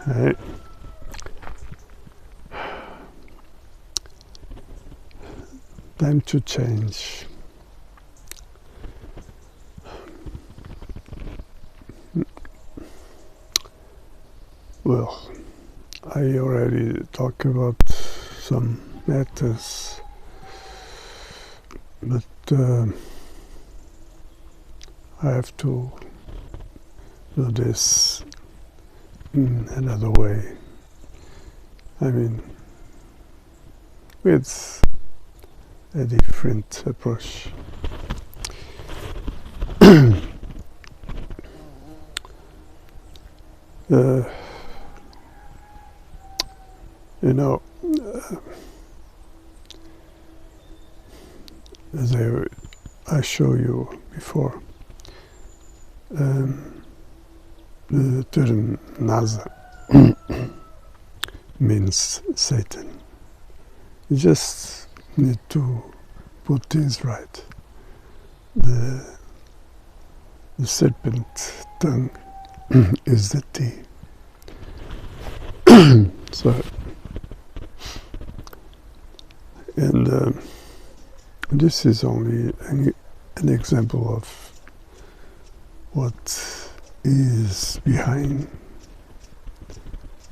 Hey. Time to change. Well, I already talked about some matters, but I have to do this in another way. I mean, with a different approach. uh, you know, as I show you before, the term NASA means Satan. You just need to put things right. The serpent tongue is the T. So, and this is only an example of what is behind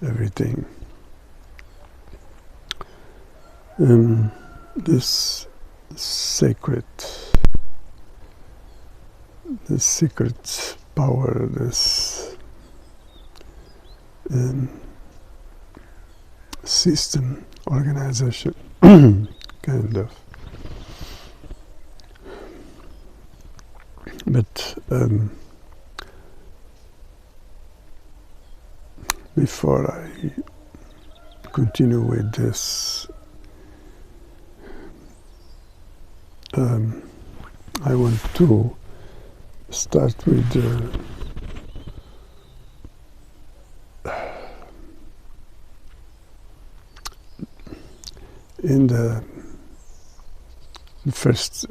everything. This secret power, this system, organization, kind of. But before I continue with this, I want to start with in the first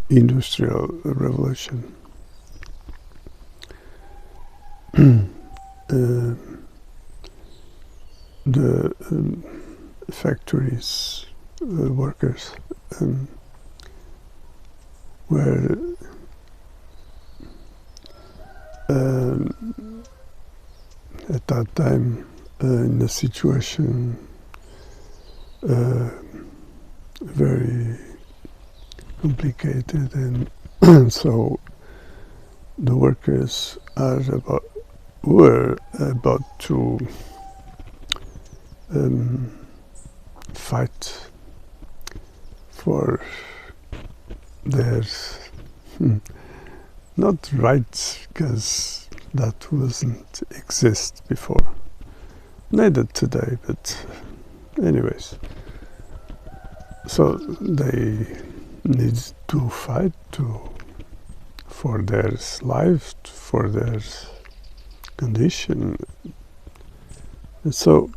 industrial revolution. The factories workers were at that time in a situation very complicated, and so the workers were about to fight for their not rights, because that wasn't exist before, neither today, but anyways, so they need to fight for their life, for their condition. And so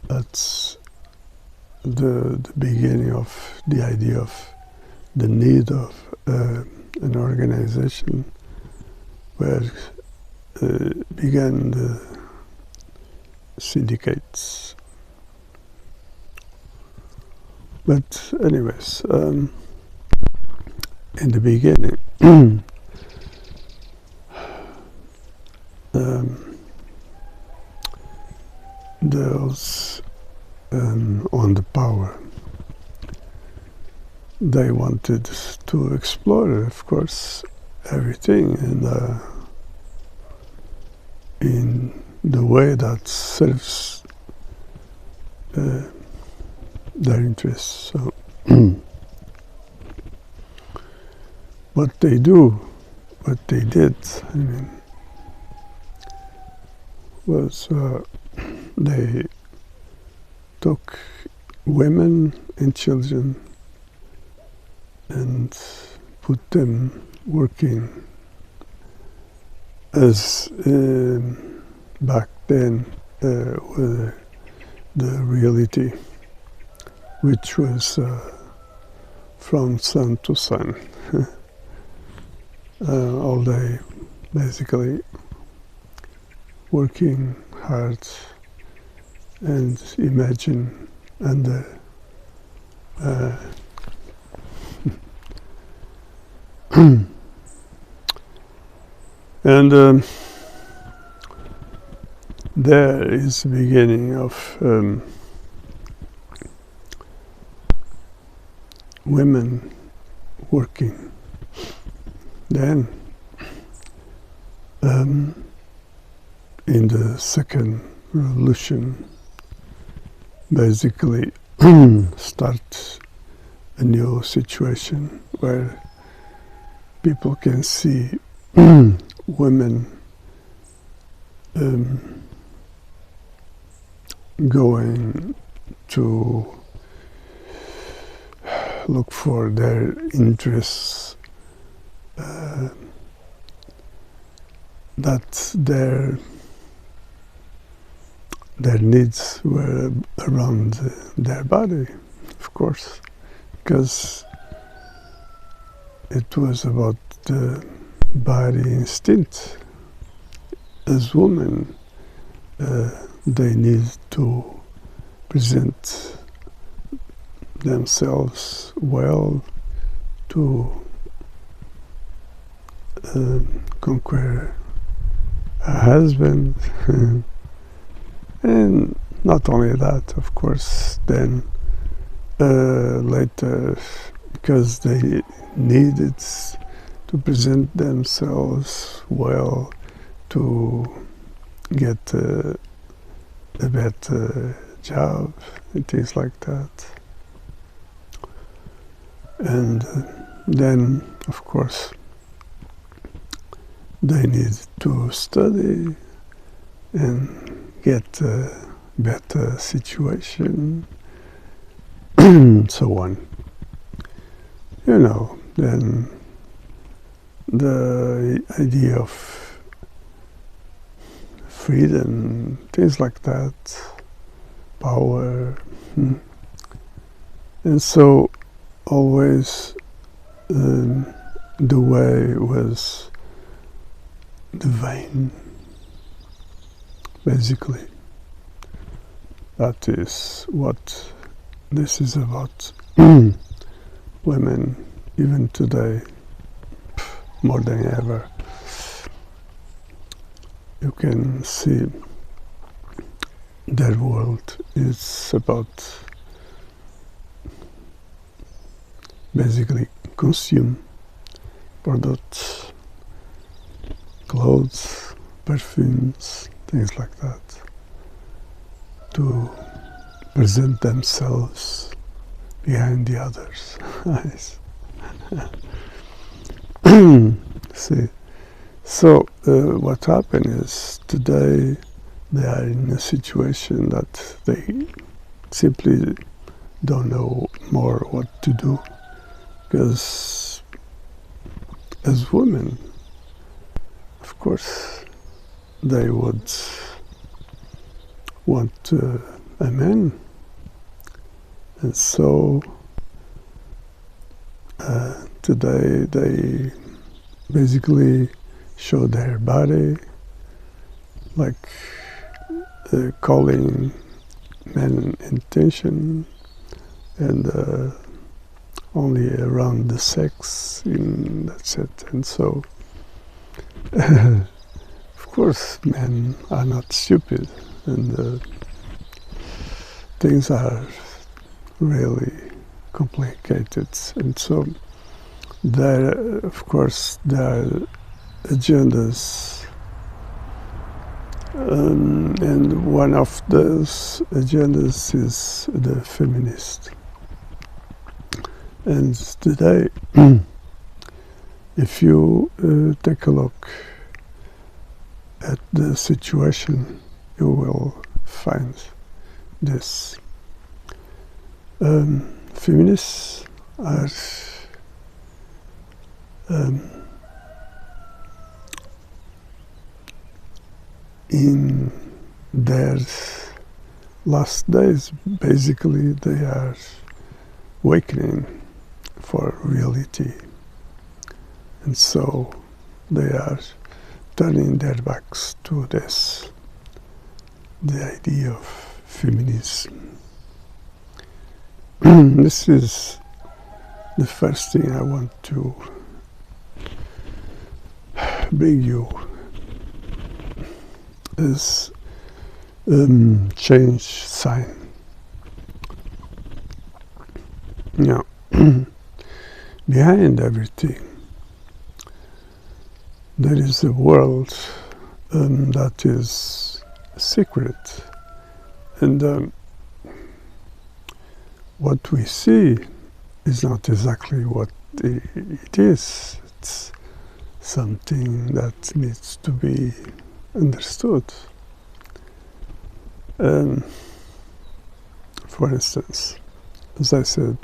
that's the beginning of the idea of the need of an organization where began the syndicates. But anyways, in the beginning, those on the power, they wanted to explore, of course, everything in the way that serves their interests. So what they did, I mean, was they took women and children and put them working as back then with the reality, which was from sun to sun, all day, basically. working hard and imagine under and there is the beginning of women working. Then in the second revolution, basically start a new situation where people can see women going to look for their interests, that their needs were around their body, of course, because it was about the body instinct. As women, they need to present themselves well to conquer a husband. And not only that, of course, then later, because they needed to present themselves well to get a better job and things like that. And then, of course, they need to study and get a better situation, so on. You know, then the idea of freedom, things like that, power. And so always the way was divine, basically. That is what this is about. Women, even today, more than ever, you can see their world is about basically consume products, clothes, perfumes, things like that, to present themselves behind the others' eyes. See, so what happened is today they are in a situation that they simply don't know more what to do, because as women, of course, they would want a man, and so today they basically show their body, like calling men attention, and only around the sex, and that's it. And so, of course, men are not stupid, and things are really complicated. And so, of course, there are agendas, and one of those agendas is the feminist. And today, if you take a look at the situation, you will find this. Feminists are in their last days, basically, they are awakening for reality, and so they are turning their backs to this the idea of feminism. This is the first thing I want to bring you as change sign. Now, behind everything, there is a world that is secret, and what we see is not exactly what it is. It's something that needs to be understood. For instance, as I said,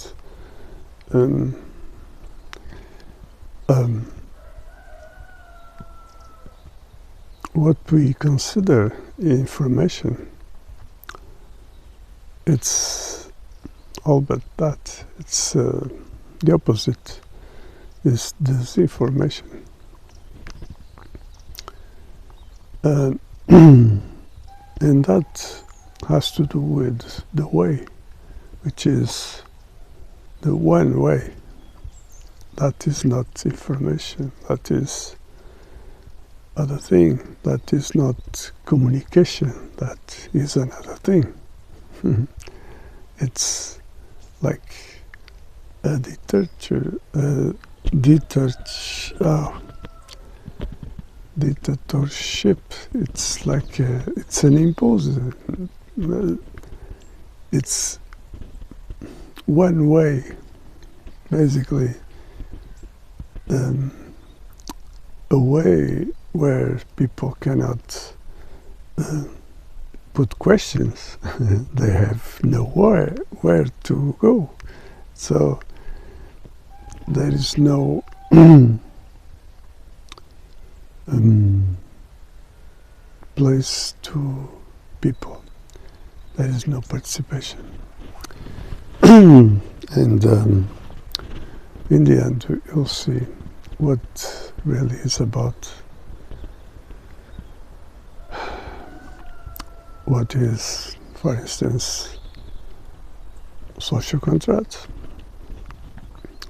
what we consider information, it's all but that. It's the opposite is disinformation. And that has to do with the way, which is the one way. That is not information, that is other thing, that is not communication, that is another thing. It's like a dictatorship. It's like it's an imposer. It's one way, basically, a way where people cannot put questions. They have nowhere where to go. So there is no place to people. There is no participation. And in the end, you'll see what really is about. What is, for instance, social contract,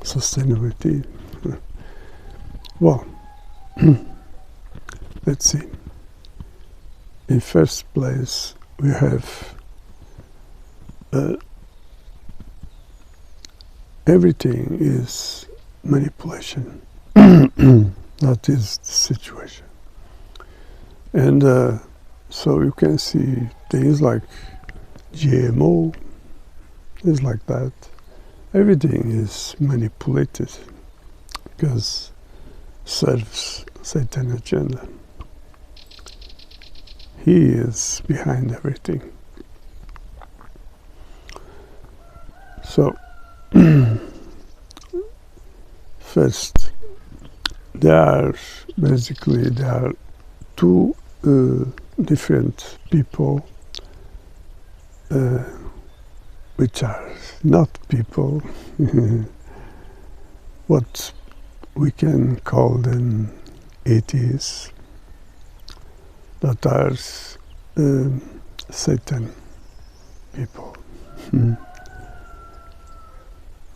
sustainability. Well, let's see. In first place, we have everything is manipulation. That is the situation. And so you can see things like GMO, things like that. Everything is manipulated because serves Satan's agenda. He is behind everything. So, first, there are two different people which are not people, what we can call them atheists, that are Satan people,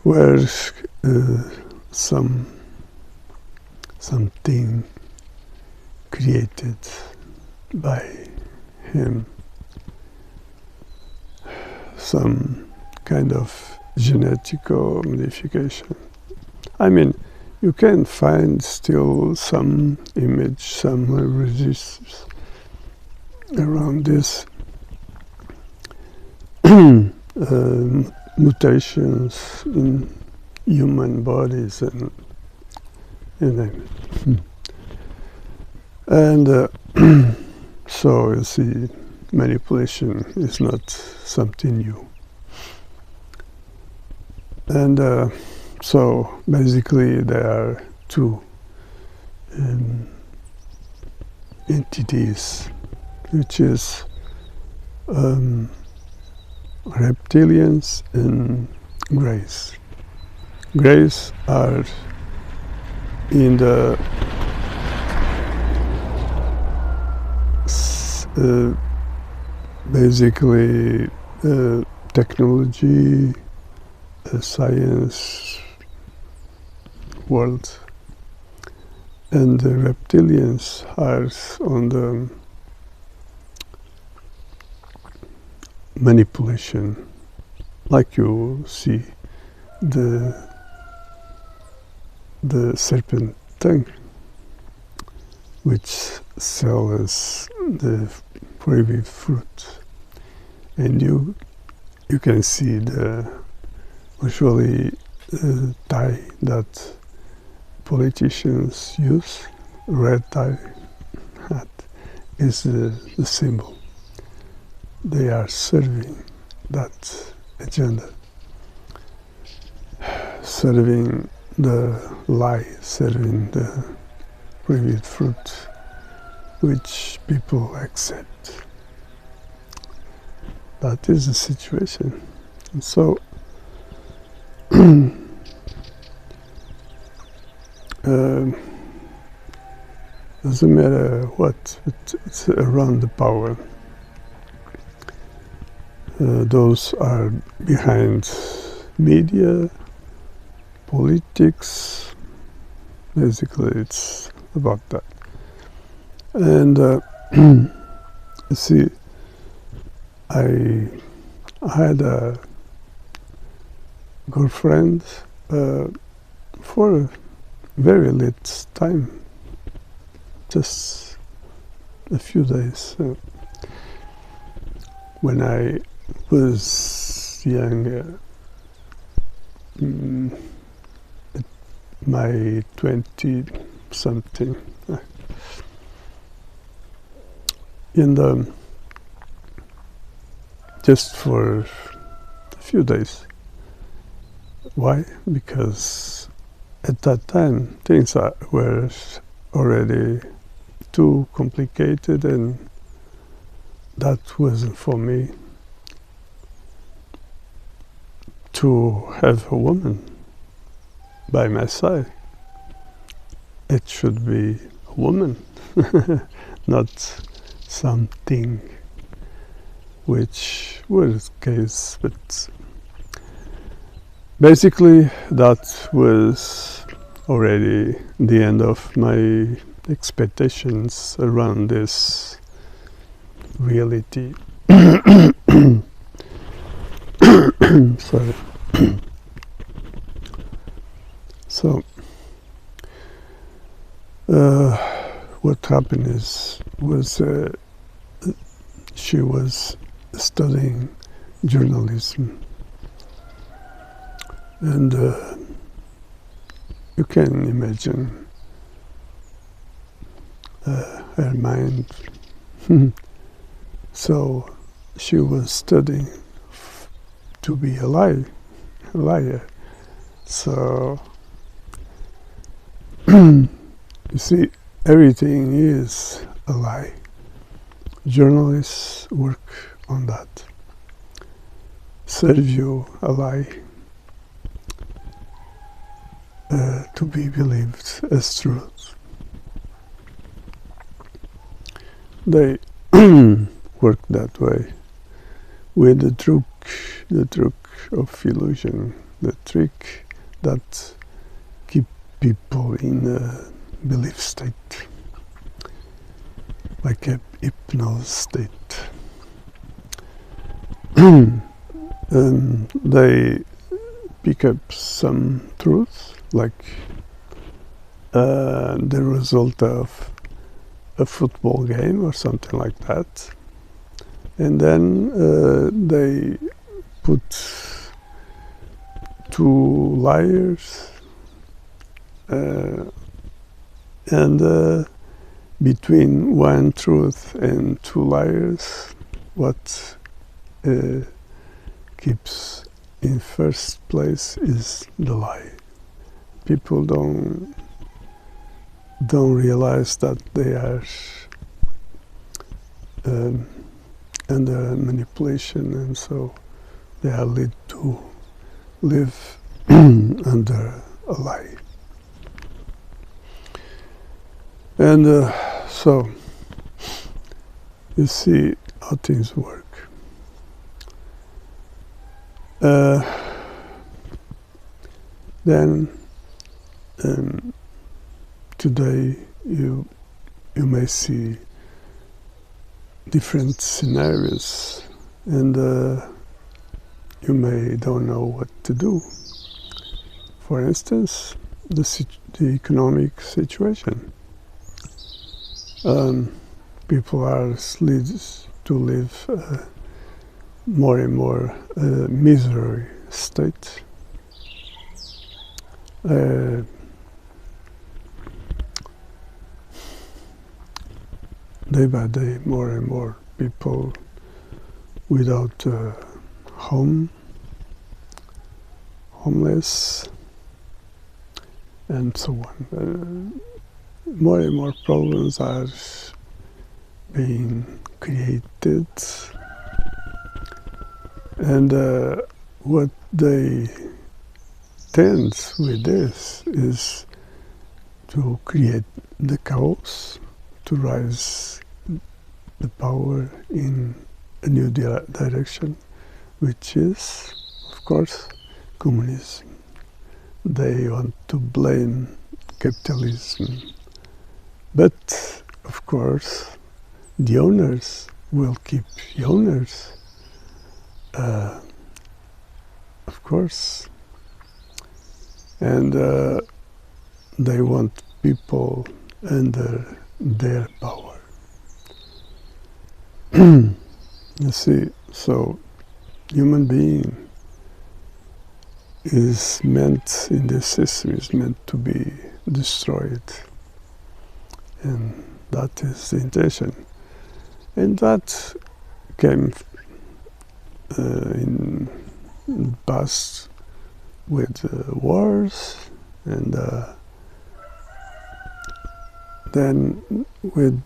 where something created by him, some kind of genetical modification. I mean, you can find still some image, some resistance around this. Mutations in human bodies and you name it. And so you see, manipulation is not something new. And so basically there are two entities, which is reptilians and greys. Greys are in the basically technology, science world, and the reptilians are on the manipulation, like you see the serpent tongue, which sells the prohibited fruit, and you can see the usually dye that politicians use, red dye, that is the symbol. They are serving that agenda, serving the lie, serving the prohibited fruit, which people accept. That is the situation. And so doesn't matter what, it's around the power. Those are behind media, politics. Basically, it's about that. And you see, I had a girlfriend for a very late time, just a few days. When I was young, at my 20-something, and just for a few days. Why? Because at that time things were already too complicated, and that wasn't for me to have a woman by my side. It should be a woman, not something, which was the case. But basically that was already the end of my expectations around this reality. Sorry. So what happened was she was studying journalism, and you can imagine her mind. So she was studying to be a liar. So you see, everything is a lie. Journalists work on that. Serve you a lie to be believed as truth. They work that way with the trick of illusion, the trick that keep people in a belief state, like a hypnosis state. And they pick up some truth, like the result of a football game or something like that, and then they put two liars and between one truth and two liars, what keeps in first place is the lie. People don't realize that they are under manipulation, and so they are led to live under a lie. And so you see how things work. Uh, then today you may see different scenarios, and you may don't know what to do. For instance, the economic situation. People are to live more and more misery state. Day by day, more and more people without home, homeless, and so on. More and more problems are being created, and what they tend with this is to create the chaos, to rise the power in a new direction, which is, of course, communism. They want to blame capitalism, but of course the owners will keep the owners, of course, and they want people under their power. You see, so human being is meant, in this system, is meant to be destroyed, and that is the intention. And that came in the past with wars, and then with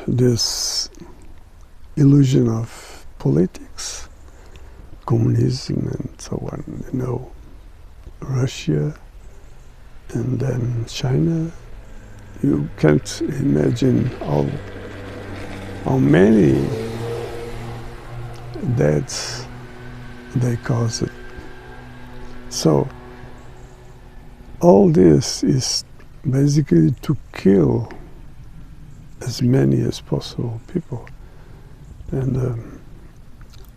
this illusion of politics, communism, and so on. You know, Russia, and then China. You can't imagine how many deaths they caused. So all this is basically to kill as many as possible people, and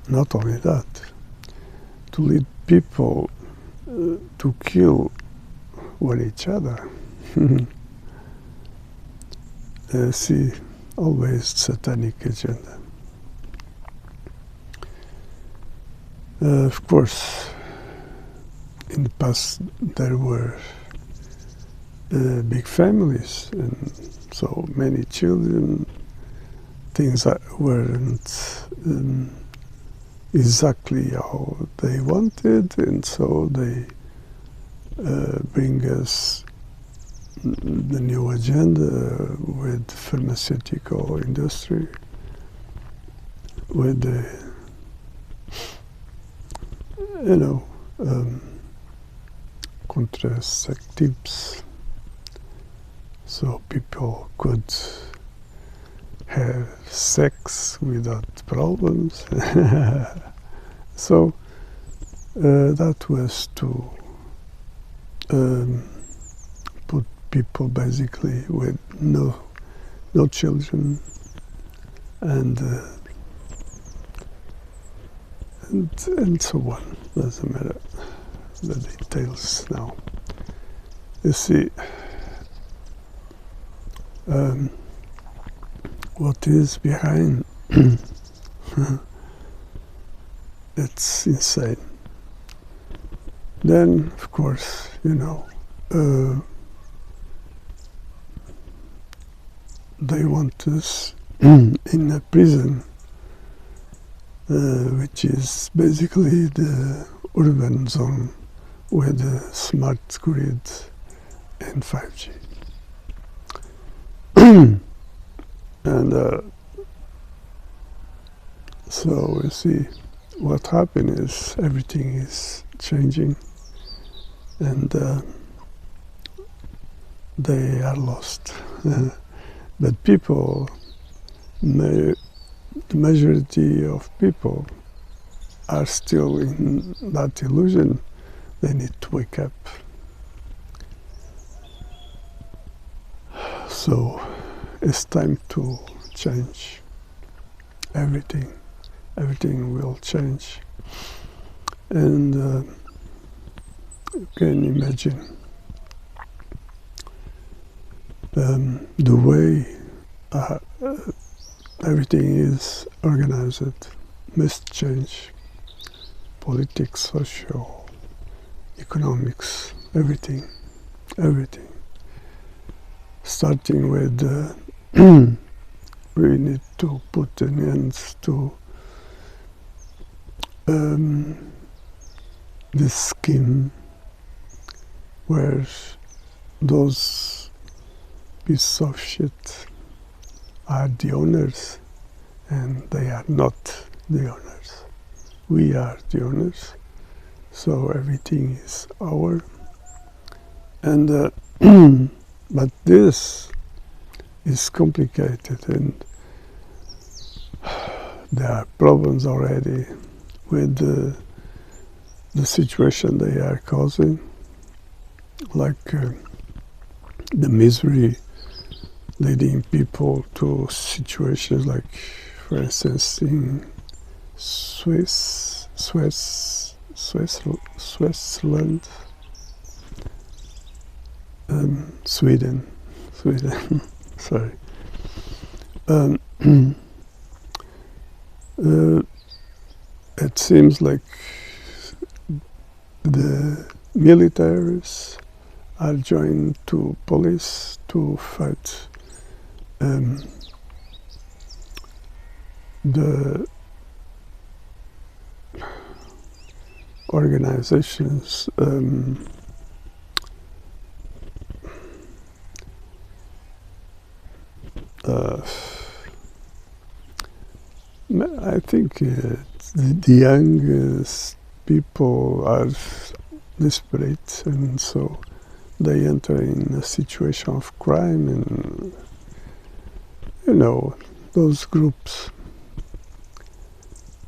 not only that, to lead people to kill one each other. See, always satanic agenda. Of course, in the past there were big families and so many children. Things that weren't exactly how they wanted, and so they bring us the new agenda with pharmaceutical industry, with the contraceptives, so people could have sex without problems. So that was to put people basically with no children, and so on. Doesn't matter the details now. You see, what is behind? It's insane. Then, of course, they want us in a prison, which is basically the urban zone with the smart grid and 5G. And so you see, what happened is everything is changing, and they are lost. But people may the majority of people are still in that illusion. They need to wake up. So it's time to change everything. Everything will change. And you can imagine the way everything is organized must change. Politics, social, economics, everything. Starting with we need to put an end to this scheme where those pieces of shit are the owners and they are not the owners. We are the owners, so everything is our. And but this is complicated, and there are problems already with the situation they are causing, like the misery leading people to situations like, for instance, in Switzerland, Sweden, sorry. It seems like the militaries are joined to police to fight the organizations I think the youngest people are desperate, and so they enter in a situation of crime, and those groups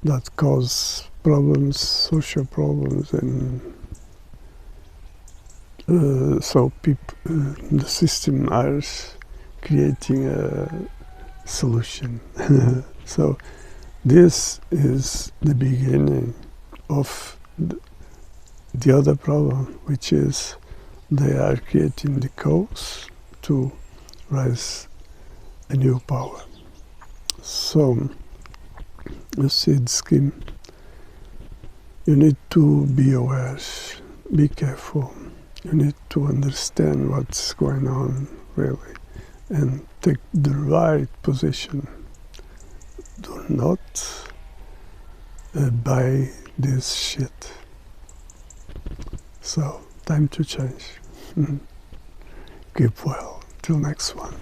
that cause problems, social problems, and so the system are creating a solution. So this is the beginning of the other problem, which is they are creating the cause to rise a new power. So you see the scheme. You need to be aware, be careful. You need to understand what's going on really and take the right position. Do not buy this shit. So, time to change. Keep well. Till next one.